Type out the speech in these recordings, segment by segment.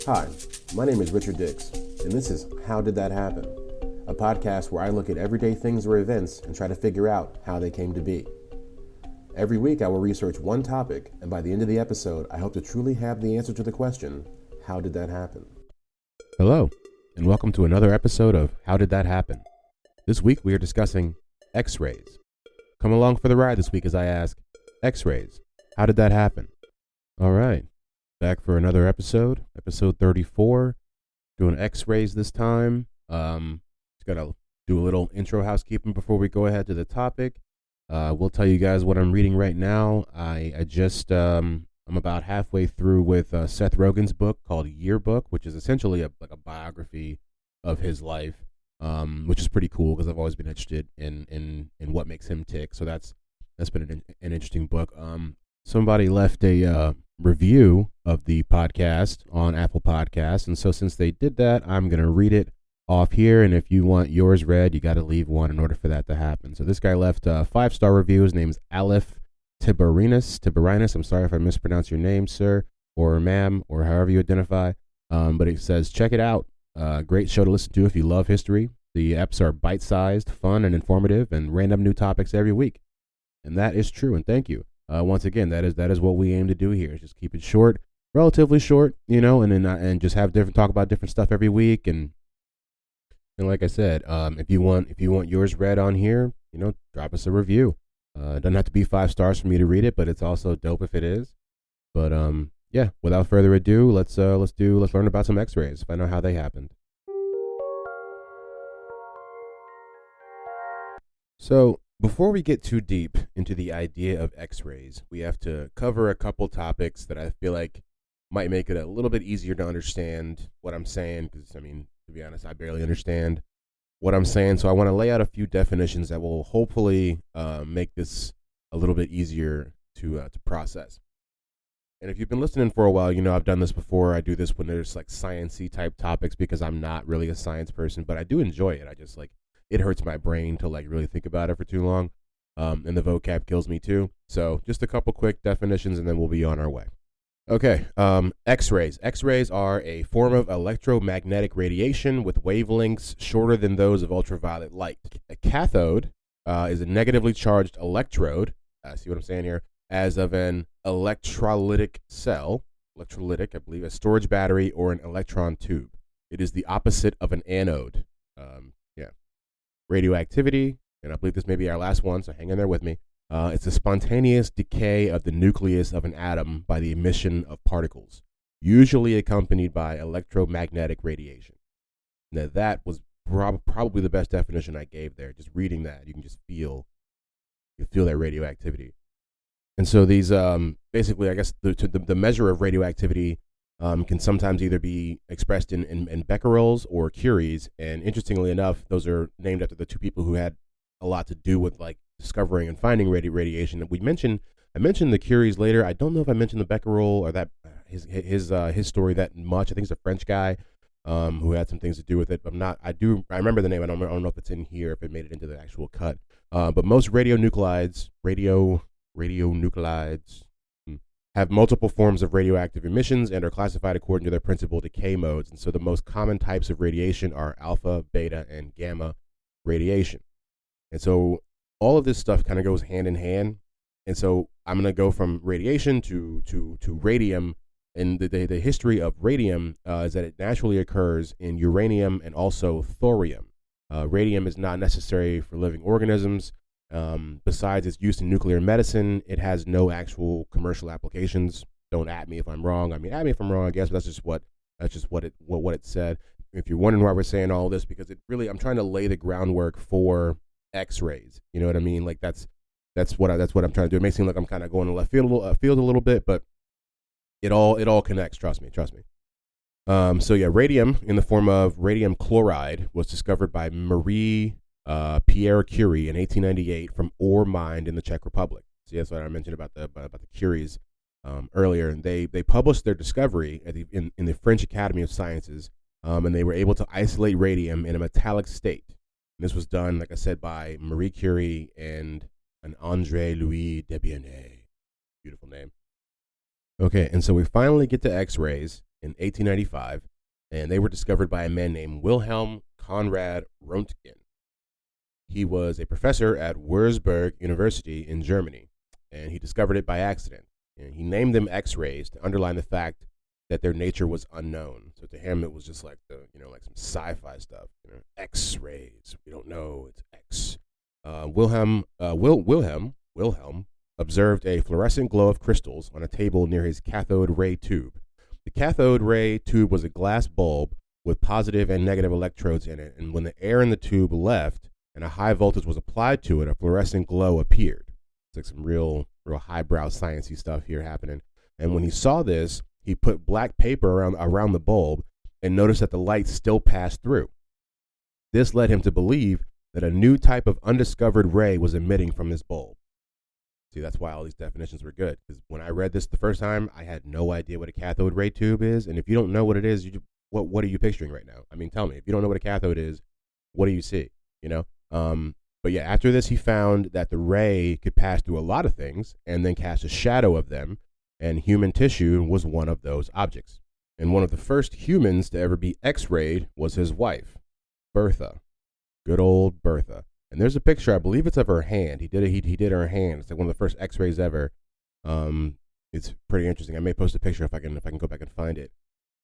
Hi, my name is Richard Dix, and this is How Did That Happen? A podcast where I look at everyday things or events and try to figure out how they came to be. Every week I will research one topic, and by the end of the episode, I hope to truly have the answer to the question, how did that happen? Hello, and welcome to another episode of How Did That Happen? This week we are discussing X-rays. Come along for the ride this week as I ask, X-rays, how did that happen? All right. Back for another episode 34, doing X-rays this time. Just gotta do a little intro housekeeping before we go ahead to the topic. We'll tell you guys what I'm reading right now. I'm about halfway through with Seth Rogen's book called Yearbook, which is essentially a biography of his life, which is pretty cool because I've always been interested in what makes him tick. So that's been an interesting book. Somebody left a review of the podcast on Apple Podcasts, and so since they did that, I'm going to read it off here, and if you want yours read, you got to leave one in order for that to happen. So this guy left a 5-star review. His name's Aleph Tiburinus. I'm sorry if I mispronounced your name, sir, or ma'am, or however you identify, but it says, check it out. Great show to listen to if you love history. The eps are bite-sized, fun, and informative, and random new topics every week. And that is true, and thank you. Once again, that is what we aim to do here. Is just keep it short, relatively short, and just have talk about different stuff every week. And like I said, if you want yours read on here, drop us a review. It doesn't have to be 5 stars for me to read it, but it's also dope if it is. But yeah, without further ado, let's learn about some X-rays. Find out how they happened. So, before we get too deep into the idea of X-rays, we have to cover a couple topics that I feel like might make it a little bit easier to understand what I'm saying, because, to be honest, I barely understand what I'm saying. So I want to lay out a few definitions that will hopefully make this a little bit easier to process. And if you've been listening for a while, I've done this before. I do this when there's like science-y type topics because I'm not really a science person, but I do enjoy it. I just it hurts my brain to really think about it for too long. And the vocab kills me too. So just a couple quick definitions and then we'll be on our way. Okay, X-rays. X-rays are a form of electromagnetic radiation with wavelengths shorter than those of ultraviolet light. A cathode is a negatively charged electrode, see what I'm saying here, as of an electrolytic cell, I believe, a storage battery, or an electron tube. It is the opposite of an anode. Radioactivity, and I believe this may be our last one, so hang in there with me. It's a spontaneous decay of the nucleus of an atom by the emission of particles, usually accompanied by electromagnetic radiation. Now, that was probably the best definition I gave there. Just reading that, you can just feel that radioactivity. And so these, basically, I guess the measure of radioactivity can sometimes either be expressed in becquerels or curies. And interestingly enough, those are named after the two people who had a lot to do with discovering and finding radiation. I mentioned the curies later. I don't know if I mentioned the becquerel or that his story that much. I think he's a French guy who had some things to do with it. But I remember the name. I don't know if it's in here, if it made it into the actual cut. But most radionuclides have multiple forms of radioactive emissions and are classified according to their principal decay modes. And so the most common types of radiation are alpha, beta, and gamma radiation. And so all of this stuff kind of goes hand in hand. And so I'm going to go from radiation to radium. And the history of radium is that it naturally occurs in uranium and also thorium. Radium is not necessary for living organisms. Besides its use in nuclear medicine, it has no actual commercial applications. Don't at me if I'm wrong. At me if I'm wrong, I guess, but that's just what it said. If you're wondering why we're saying all this, because I'm trying to lay the groundwork for X-rays. You know what I mean? That's what I'm trying to do. It may seem like I'm kind of going to left field a little bit, but it all connects. Trust me. So yeah, radium in the form of radium chloride was discovered by Marie Pierre Curie in 1898 from ore mined in the Czech Republic. So that's what I mentioned about the Curies earlier. And they published their discovery in the French Academy of Sciences, and they were able to isolate radium in a metallic state. And this was done, like I said, by Marie Curie and an André Louis Debierne. Beautiful name. Okay, and so we finally get to X-rays, in 1895, and they were discovered by a man named Wilhelm Conrad Röntgen. He was a professor at Würzburg University in Germany, and he discovered it by accident. And he named them X-rays to underline the fact that their nature was unknown. So to him, it was just like like some sci-fi stuff. X-rays. We don't know. It's X. Wilhelm observed a fluorescent glow of crystals on a table near his cathode ray tube. The cathode ray tube was a glass bulb with positive and negative electrodes in it, and when the air in the tube left and a high voltage was applied to it, a fluorescent glow appeared. It's like some real highbrow sciencey stuff here happening. And when he saw this, he put black paper around the bulb and noticed that the light still passed through. This led him to believe that a new type of undiscovered ray was emitting from this bulb. See, that's why all these definitions were good. Because when I read this the first time, I had no idea what a cathode ray tube is. And if you don't know what it is, what are you picturing right now? I mean, tell me. If you don't know what a cathode is, what do you see? But yeah, after this, he found that the ray could pass through a lot of things and then cast a shadow of them. And human tissue was one of those objects. And one of the first humans to ever be X-rayed was his wife, Bertha. Good old Bertha. And there's a picture, I believe it's of her hand. He did her hand. It's like one of the first X-rays ever. It's pretty interesting. I may post a picture if I can go back and find it.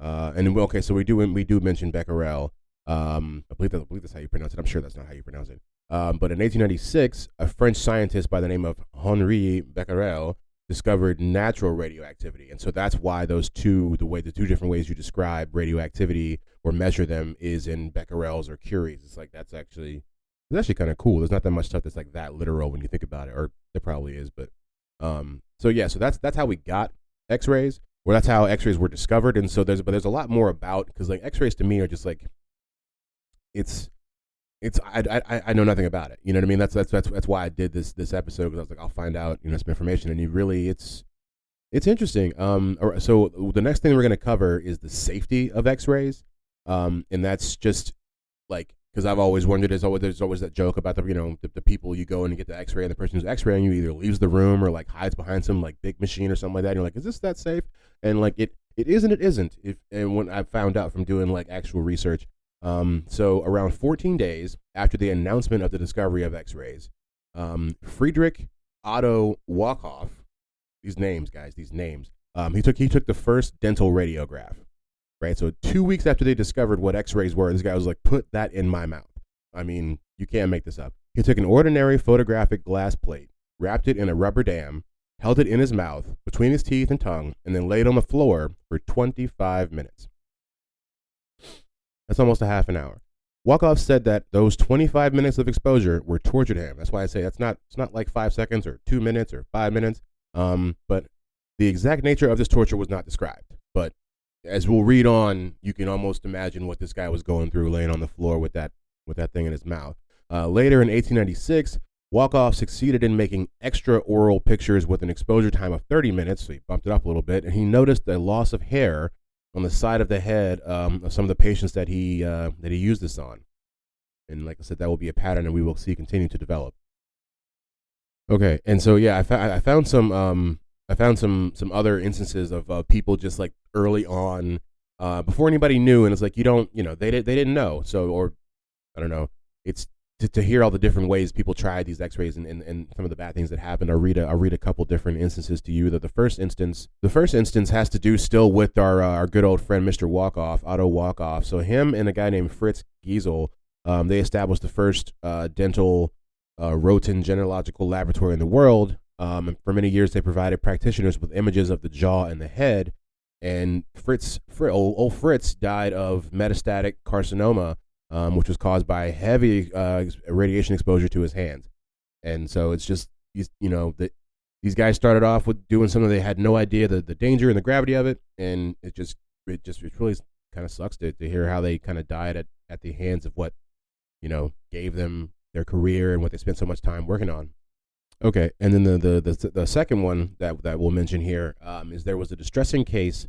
So we do mention Becquerel. I believe that's how you pronounce it. I'm sure that's not how you pronounce it. But in 1896, a French scientist by the name of Henri Becquerel discovered natural radioactivity. And so that's why the two different ways you describe radioactivity or measure them is in becquerels or curies. It's like it's actually kind of cool. There's not that much stuff that's like that literal when you think about it, or there probably is, but so that's how we got X-rays, or that's how X-rays were discovered. And so there's a lot more about, because like X-rays to me are just like I know nothing about it. You know what I mean? That's why I did this episode, because I was like, I'll find out some information, and it's interesting. So the next thing we're going to cover is the safety of X-rays, and that's just like, because I've always wondered, there's always that joke about the people you go in and get the X-ray, and the person who's X-raying you either leaves the room or like hides behind some like big machine or something like that. And you're like, is this that safe? And like it is and it isn't. And when I found out from doing like actual research. So around 14 days after the announcement of the discovery of X-rays, Friedrich Otto Walkhoff, these names, he took the first dental radiograph, right? So 2 weeks after they discovered what X-rays were, this guy was like, put that in my mouth. I mean, you can't make this up. He took an ordinary photographic glass plate, wrapped it in a rubber dam, held it in his mouth, between his teeth and tongue, and then laid on the floor for 25 minutes. That's almost a half an hour. Walkhoff said that those 25 minutes of exposure were torture to him. That's why I say it's not like 5 seconds or 2 minutes or 5 minutes. But the exact nature of this torture was not described. But as we'll read on, you can almost imagine what this guy was going through, laying on the floor with that thing in his mouth. Later in 1896, Walkhoff succeeded in making extraoral pictures with an exposure time of 30 minutes, so he bumped it up a little bit, and he noticed a loss of hair on the side of the head of some of the patients that he used this on. And like I said, that will be a pattern, and we will see continue to develop. Okay, and so yeah, I found some other instances of people just like early on, before anybody knew, and it's like they didn't know. So, or I don't know, it's to hear all the different ways people tried these X-rays and some of the bad things that happened. I'll read a couple different instances to you. That the first instance has to do still with our good old friend Mr. Walkhoff, Otto Walkhoff. So him and a guy named Fritz Giesel, they established the first dental rotin genealogical laboratory in the world. And for many years, they provided practitioners with images of the jaw and the head. And old Fritz died of metastatic carcinoma, which was caused by heavy radiation exposure to his hands. And so it's just, these guys started off with doing something they had no idea the danger and the gravity of it, and it really kind of sucks to hear how they kind of died at the hands of what gave them their career and what they spent so much time working on. Okay, and then the second one that we'll mention here is there was a distressing case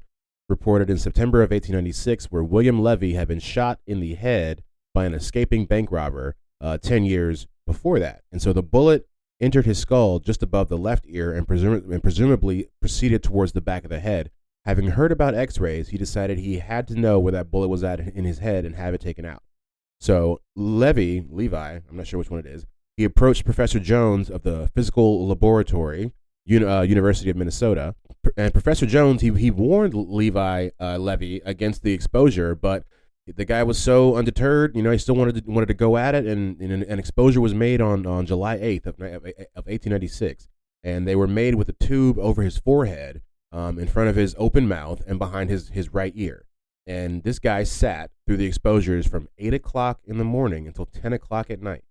reported in September of 1896 where William Levy had been shot in the head by an escaping bank robber 10 years before that. And so the bullet entered his skull just above the left ear and presumably proceeded towards the back of the head. Having heard about X-rays, he decided he had to know where that bullet was at in his head and have it taken out. So Levi, I'm not sure which one it is, he approached Professor Jones of the Physical Laboratory, University of Minnesota. And Professor Jones, he warned Levy against the exposure, but the guy was so undeterred. He still wanted to go at it, and an exposure was made on July 8th of 1896, and they were made with a tube over his forehead, in front of his open mouth and behind his right ear. And this guy sat through the exposures from 8 o'clock in the morning until 10 o'clock at night.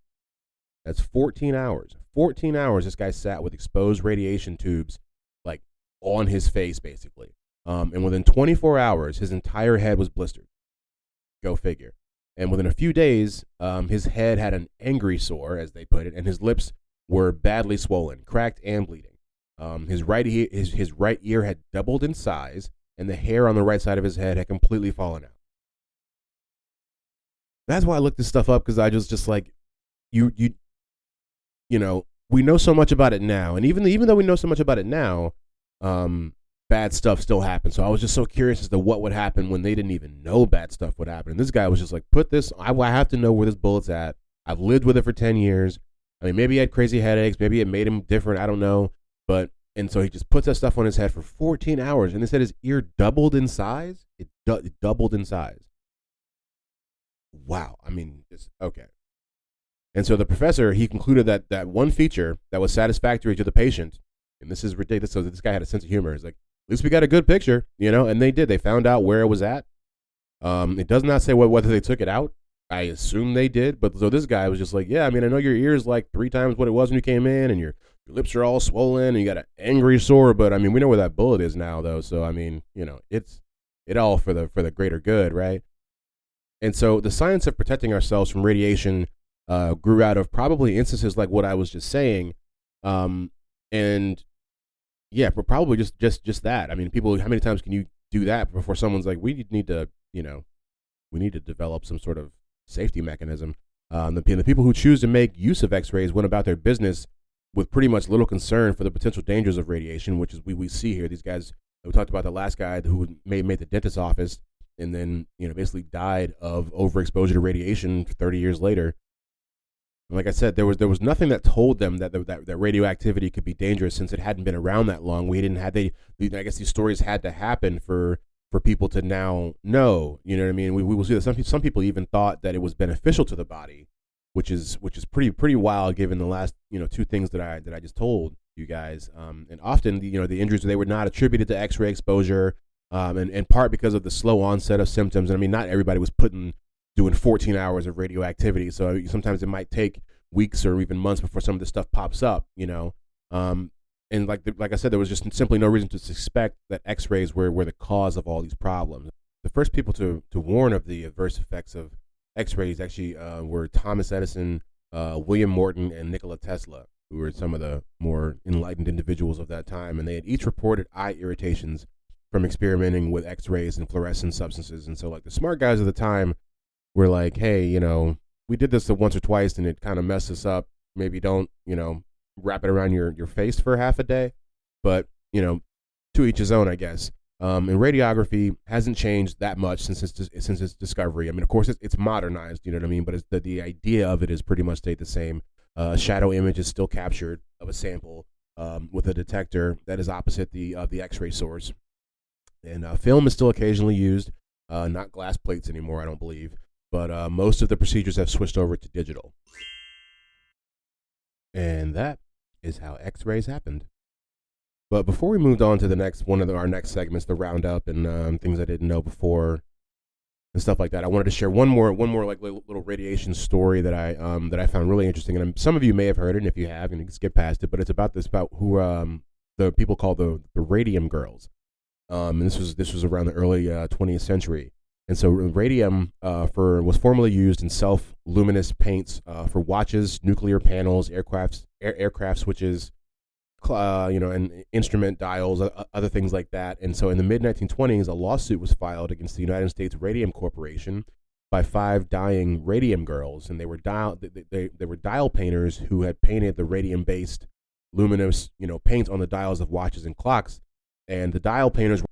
That's 14 hours. 14 hours this guy sat with exposed radiation tubes, like, on his face, basically. And within 24 hours, his entire head was blistered. Go figure. And within a few days, his head had an angry sore, as they put it, and his lips were badly swollen, cracked, and bleeding. His right ear had doubled in size, and the hair on the right side of his head had completely fallen out. That's why I looked this stuff up, because I was just like, we know so much about it now, and even though we know so much about it now, bad stuff still happens. So I was just so curious as to what would happen when they didn't even know bad stuff would happen. And this guy was just like, I have to know where this bullet's at. I've lived with it for 10 years. I mean, maybe he had crazy headaches. Maybe it made him different. I don't know. And so he just puts that stuff on his head for 14 hours. And they said his ear doubled in size. It doubled in size. Wow. I mean, okay. And so the professor, he concluded that one feature that was satisfactory to the patient, and this is ridiculous, so this guy had a sense of humor. He's like, at least we got a good picture, and they did. They found out where it was at. It does not say whether they took it out. I assume they did. But so this guy was just like, yeah, I mean, I know your ear is like 3 times what it was when you came in, and your lips are all swollen, and you got an angry sore. But I mean, we know where that bullet is now, though. So I mean, it's all for the greater good, right? And so the science of protecting ourselves from radiation grew out of probably instances like what I was just saying, and yeah, but probably just that. I mean, people, how many times can you do that before someone's like, we need to develop some sort of safety mechanism. The people who choose to make use of X-rays went about their business with pretty much little concern for the potential dangers of radiation, which is we see here. These guys, we talked about the last guy who made the dentist's office and then basically died of overexposure to radiation 30 years later. And like I said, there was nothing that told them that radioactivity could be dangerous, since it hadn't been around that long. I guess these stories had to happen for people to now know. You know what I mean? We will see that some people even thought that it was beneficial to the body, which is pretty wild given the last 2 things that I just told you guys. And often the injuries, they were not attributed to X-ray exposure, and in part because of the slow onset of symptoms. And I mean, not everybody was doing 14 hours of radioactivity. So sometimes it might take weeks or even months before some of this stuff pops up, And like I said, there was just simply no reason to suspect that X-rays were the cause of all these problems. The first people to warn of the adverse effects of X-rays actually were Thomas Edison, William Morton, and Nikola Tesla, who were some of the more enlightened individuals of that time. And they had each reported eye irritations from experimenting with X-rays and fluorescent substances. And so like the smart guys of the time were like, hey, we did this once or twice and it kind of messed us up. Maybe don't, wrap it around your face for half a day. But, to each his own, I guess. And radiography hasn't changed that much since its discovery. I mean, of course, it's modernized, you know what I mean? But the idea of it is pretty much stayed the same. A shadow image is still captured of a sample with a detector that is opposite the X-ray source. And film is still occasionally used, not glass plates anymore, I don't believe. But most of the procedures have switched over to digital. And that is how X-rays happened. But before we moved on to the next our next segments, the roundup and things I didn't know before and stuff like that, I wanted to share one more like little radiation story that I found really interesting. And some of you may have heard it, and if you have, you can skip past it. But it's about who the people call the radium girls. And this was around the early 20th century. And so radium was formerly used in self-luminous paints for watches, nuclear panels, aircraft switches, and instrument dials, other things like that. And so in the mid-1920s, a lawsuit was filed against the United States Radium Corporation by 5 dying radium girls, and they were dial painters who had painted the radium-based luminous paint on the dials of watches and clocks. And the dial painters